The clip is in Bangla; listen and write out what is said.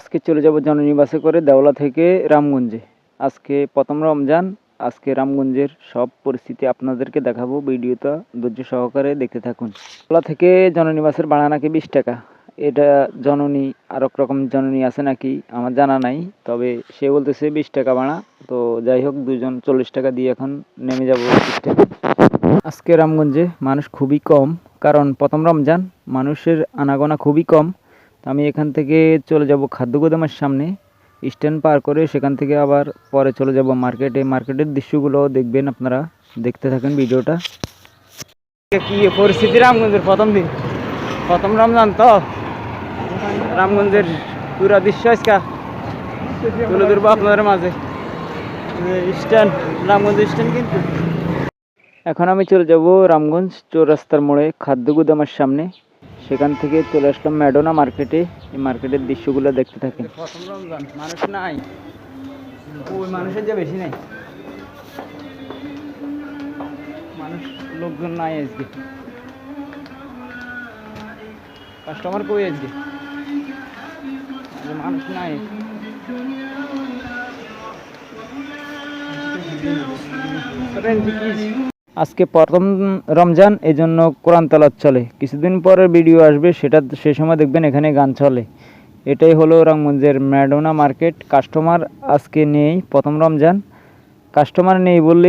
আজকে চলে যাব জননী বাসে করে দেওলা থেকে রামগঞ্জে। আজকে প্রথম রমজান। আজকে রামগঞ্জের সব পরিস্থিতি আপনাদেরকে দেখাবো। ভিডিওটা ধৈর্য সহকারে দেখতে থাকুন। দেওলা থেকে জননী বাসের ভাড়া নাকি 20 টাকা। এটা জননী আর এক রকম জননী আছে নাকি আমার জানা নাই, তবে সে বলতেছে 20 টাকা ভাড়া। তো যাই হোক, দুজন 40 টাকা দিয়ে এখন নেমে যাব স্টেশনে। আজকে রামগঞ্জে মানুষ খুবই কম, কারণ প্রথম রমজান, মানুষের আনাগোনা খুবই কম। আমি এখান থেকে চলে যাব খাদ্য গোদামের সামনে, স্ট্যান্ড পার করে সেখান থেকে আবার পরে চলে যাব মার্কেটে। মার্কেটের দৃশ্যগুলো দেখবেন আপনারা, দেখতে থাকেন ভিডিওটা। কি পরিস্থিতি রামগঞ্জের প্রথম দিন, প্রথম রমজান তো রামগঞ্জের পুরা দৃশ্য আজকে তুলে ধরবো আপনাদের মাঝে। Stand, Ramganj stand. কিন্তু এখন আমি চলে যাব রামগঞ্জ চৌরাস্তার মোড়ে খাদ্য গোদামের সামনে। সেখান থেকে চলে আসলাম ম্যাডোনা মার্কেটে। এই মার্কেটের দৃশ্যগুলো দেখতে থাকেন। প্রথম রমজান, মানুষ নাই, ওই মানুষের যে বেশি নাই, মানুষ লোকজন নাই আজকে, কাস্টমার কই আজকে, মানুষ নাই। আজকে প্রথম রমজান, এই জন্য কোরআন তেলাওয়াত চলে। কিছুদিন পরে ভিডিও আসবে, সেটা সে সময় দেখবেন এখানে গান চলে। এটাই হলো রামগঞ্জের ম্যাডোনা মার্কেট। কাস্টমার আজকে নেই, প্রথম রমজান, কাস্টমার নেই বললেই